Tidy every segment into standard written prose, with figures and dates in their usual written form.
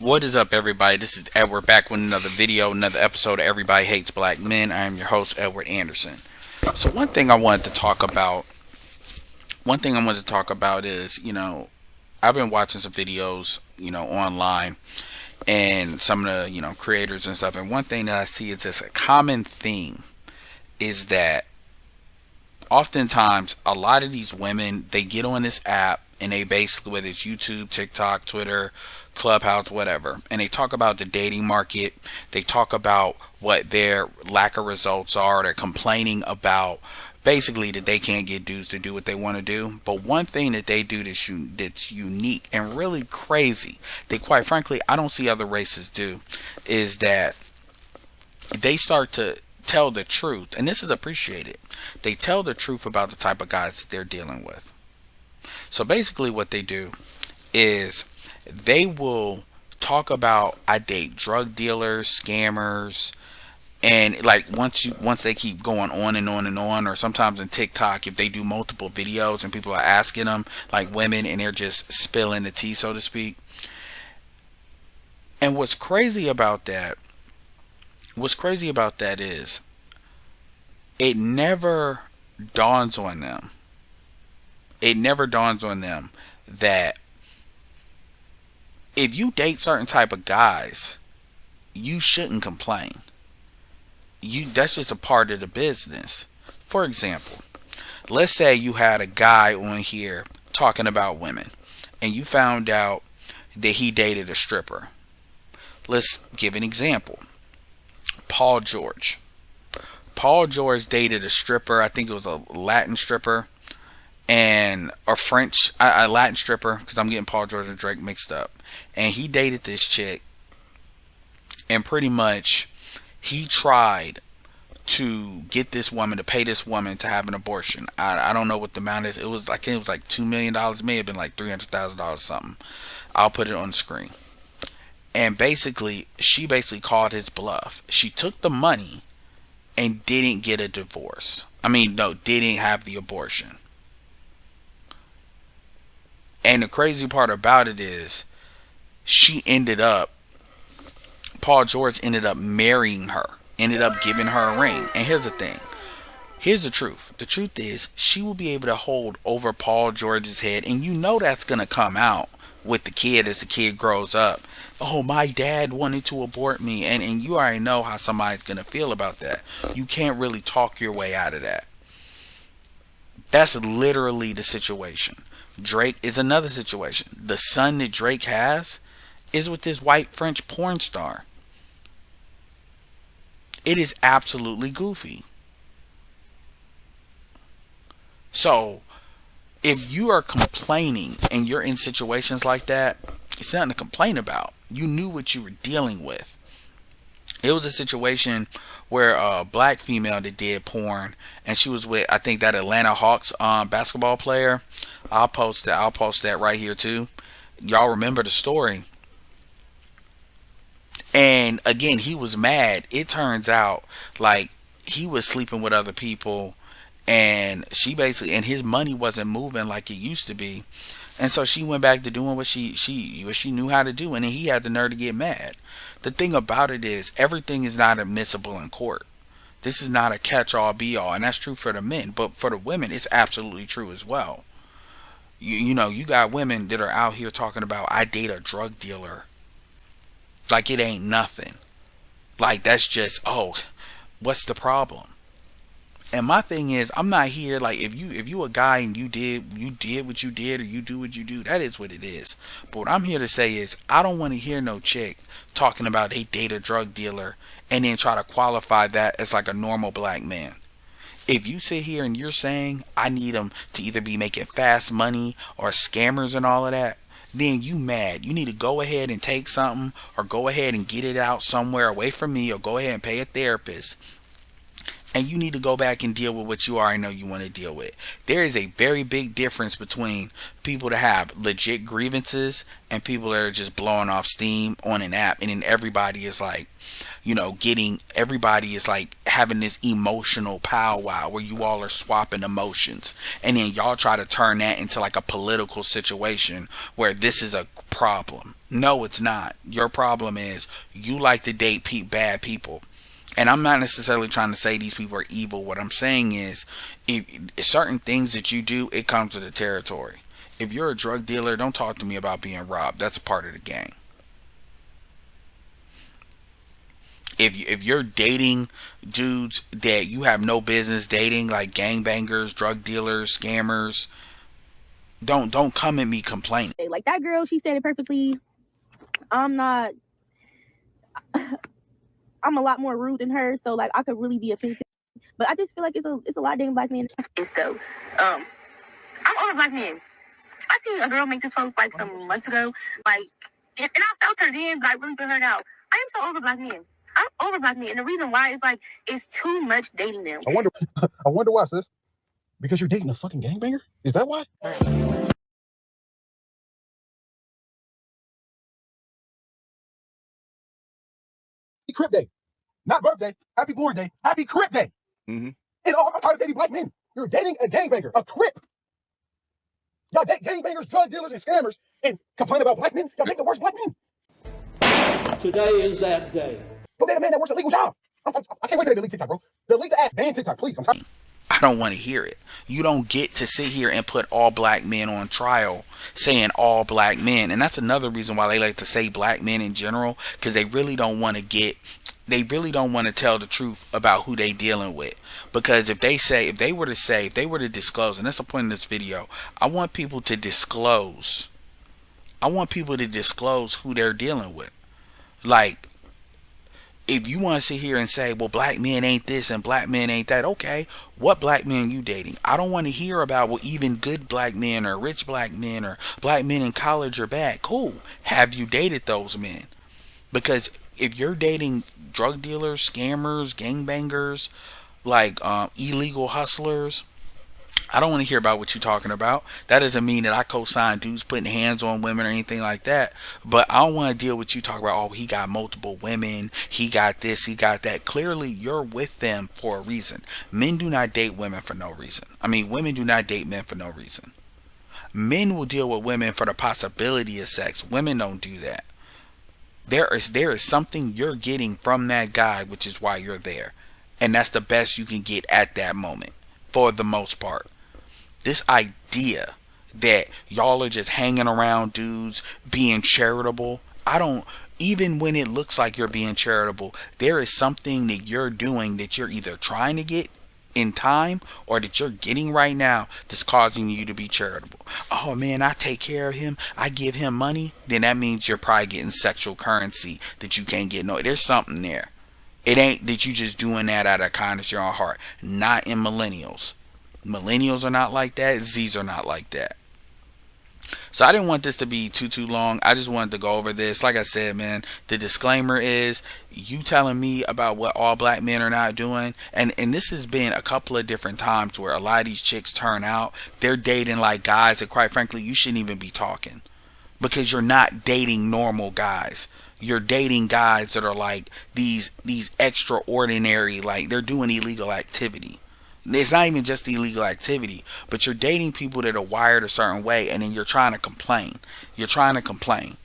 What is up, everybody? This is Edward back with another video, another episode of Everybody Hates Black Men. I am your host, Edward Anderson. So, one thing I wanted to talk about is, I've been watching some videos, online, and some of the, creators and stuff. And one thing that I see is just a common theme is that oftentimes a lot of these women, they get on this app and they basically, whether it's YouTube, TikTok, Twitter, Clubhouse, whatever, and they talk about the dating market. They talk about what their lack of results are. They're complaining about basically that they can't get dudes to do what they want to do. But one thing that they do that's unique and really crazy, that quite frankly I don't see other races do, is that they start to tell the truth, and this is appreciated. They tell the truth about the type of guys that they're dealing with. So basically, what they do is they will talk about, I date drug dealers, scammers, and like once they keep going on and on and on, or sometimes in TikTok, if they do multiple videos and people are asking them, like women, and they're just spilling the tea, so to speak. And what's crazy about that is it never dawns on them. It never dawns on them that if you date certain type of guys, you shouldn't complain. That's just a part of the business. For example, let's say you had a guy on here talking about women, and you found out that he dated a stripper. Let's give an example. Paul George. Paul George dated a stripper. I think it was a Latin stripper and a French, a Latin stripper, because I'm getting Paul George and Drake mixed up. And he dated this chick, and pretty much he tried to get this woman to pay this woman to have an abortion. I don't know what the amount is. It was like $2 million. It may have been like $300,000 something. I'll put it on the screen. And basically, she basically called his bluff. She took the money and didn't get a divorce. I mean, no, didn't have the abortion. And the crazy part about it is, she ended up, Paul George ended up marrying her, ended up giving her a ring. And here's the thing. Here's the truth. The truth is, she will be able to hold over Paul George's head, and you know that's going to come out with the kid as the kid grows up. Oh, my dad wanted to abort me. And you already know how somebody's going to feel about that. You can't really talk your way out of that. That's literally the situation. Drake is another situation. The son that Drake has is with this white French porn star. It is absolutely goofy. So, if you are complaining and you're in situations like that, it's nothing to complain about. You knew what you were dealing with. It was a situation where a black female that did porn, and she was with, I think, that Atlanta Hawks basketball player. I'll post that. I'll post that right here too. Y'all remember the story. And again, he was mad. It turns out like he was sleeping with other people, and and his money wasn't moving like it used to be. And so she went back to doing what she knew how to do, and then he had the nerve to get mad. The thing about it is, everything is not admissible in court. This is not a catch-all be-all, and that's true for the men, but for the women, it's absolutely true as well. You got women that are out here talking about, I date a drug dealer, like it ain't nothing. Like that's just, oh, what's the problem? And my thing is, I'm not here like, if you a guy and you did what you did, or you do what you do, that is what it is. But what I'm here to say is, I don't want to hear no chick talking about they date a drug dealer and then try to qualify that as like a normal black man. If you sit here and you're saying I need them to either be making fast money or scammers and all of that, then you mad. You need to go ahead and take something, or go ahead and get it out somewhere away from me, or go ahead and pay a therapist and you need to go back and deal with what you already know you want to deal with. There is a very big difference between people that have legit grievances and people that are just blowing off steam on an app, and then everybody is like, everybody is like having this emotional powwow where you all are swapping emotions, and then y'all try to turn that into like a political situation where this is a problem. No, it's not. Your problem is you like to date bad people. And I'm not necessarily trying to say these people are evil. What I'm saying is, if certain things that you do, it comes with the territory. If you're a drug dealer, don't talk to me about being robbed. That's a part of the game. If you're dating dudes that you have no business dating, like gangbangers, drug dealers, scammers, don't come at me complaining. Like that girl, she said it perfectly. I'm not. I'm a lot more rude than her, so like I could really be offensive. But I just feel like it's a lot of damn black men. It's though. I'm over black men. I seen a girl make this post like some months ago, like, and I felt her then, but I really feel her now. I am so over black men. I'm over black men, and the reason why is like it's too much dating them. I wonder why, sis. Because you're dating a fucking gangbanger? Is that why? Crip Day, not birthday. Happy born day. Happy Crip Day. And all I'm tired of dating black men. You're dating a gangbanger, a Crip. Y'all date gangbangers, drug dealers, and scammers, and complain about black men. Y'all date the worst black men. Today is that day. Go date a man that works a legal job. I can't wait till they delete TikTok, bro. Delete the app, ban TikTok, please. I'm tired. I don't want to hear it. You don't get to sit here and put all black men on trial saying all black men. And that's another reason why they like to say black men in general, because they really don't want to tell the truth about who they dealing with. Because if they were to disclose, and that's the point of this video, I want people to disclose. I want people to disclose who they're dealing with. Like, if you want to sit here and say, well, black men ain't this and black men ain't that, okay, what black men are you dating? I don't want to hear about, well, even good black men or rich black men or black men in college are bad. Cool. Have you dated those men? Because if you're dating drug dealers, scammers, gangbangers, like illegal hustlers, I don't want to hear about what you're talking about. That doesn't mean that I co-sign dudes putting hands on women or anything like that. But I don't want to deal with you talking about, oh, he got multiple women, he got this, he got that. Clearly, you're with them for a reason. Men do not date women for no reason. I mean, women do not date men for no reason. Men will deal with women for the possibility of sex. Women don't do that. There is something you're getting from that guy, which is why you're there. And that's the best you can get at that moment, for the most part. This idea that y'all are just hanging around dudes being charitable, even when it looks like you're being charitable, there is something that you're doing that you're either trying to get in time or that you're getting right now that's causing you to be charitable. Oh man, I take care of him, I give him money. Then that means you're probably getting sexual currency that you can't get. No, there's something there. It ain't that you just doing that out of kindness of your own heart. Not in millennials. Millennials are not like that. Z's are not like that. So I didn't want this to be too long. I just wanted to go over this. Like I said, man, the disclaimer is you telling me about what all black men are not doing. And this has been a couple of different times where a lot of these chicks turn out, they're dating like guys that quite frankly you shouldn't even be talking. Because you're not dating normal guys. You're dating guys that are like these extraordinary, like they're doing illegal activity. It's not even just illegal activity, but you're dating people that are wired a certain way, and then you're trying to complain. You're trying to complain.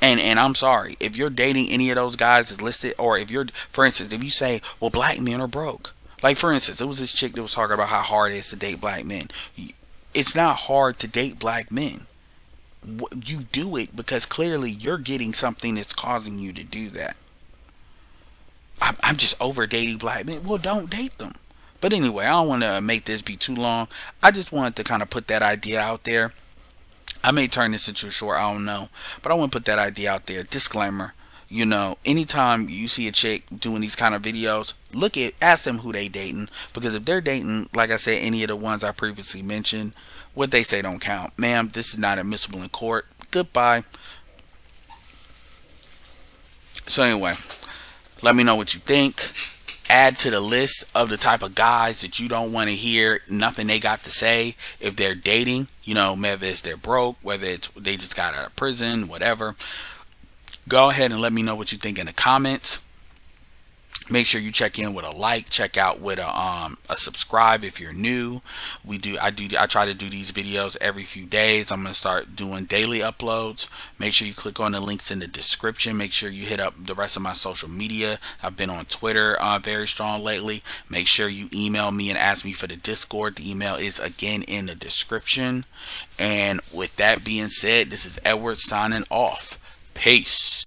And I'm sorry, if you're dating any of those guys that's listed, or if you're, for instance, if you say, well, black men are broke. Like, for instance, it was this chick that was talking about how hard it is to date black men. It's not hard to date black men. You do it because clearly you're getting something that's causing you to do that. I'm just over dating black men. Well, don't date them. But anyway, I don't want to make this be too long. I just wanted to kind of put that idea out there. I may turn this into a short, I don't know. But I want to put that idea out there. Disclaimer. You know, anytime you see a chick doing these kind of videos, ask them who they dating. Because if they're dating, like I said, any of the ones I previously mentioned, what they say don't count. Ma'am, this is not admissible in court. Goodbye. So anyway, let me know what you think. add to the list of the type of guys that you don't want to hear nothing they got to say if they're dating. You know, whether it's they're broke, whether it's they just got out of prison, whatever. Go ahead and let me know what you think in the comments. Make sure you check in with a like, check out with a subscribe if you're new. I try to do these videos every few days. I'm gonna start doing daily uploads. Make sure you click on the links in the description. Make sure you hit up the rest of my social media. I've been on Twitter very strong lately. Make sure you email me and ask me for the Discord. The email is again in the description. And with that being said, this is Edward signing off. Peace.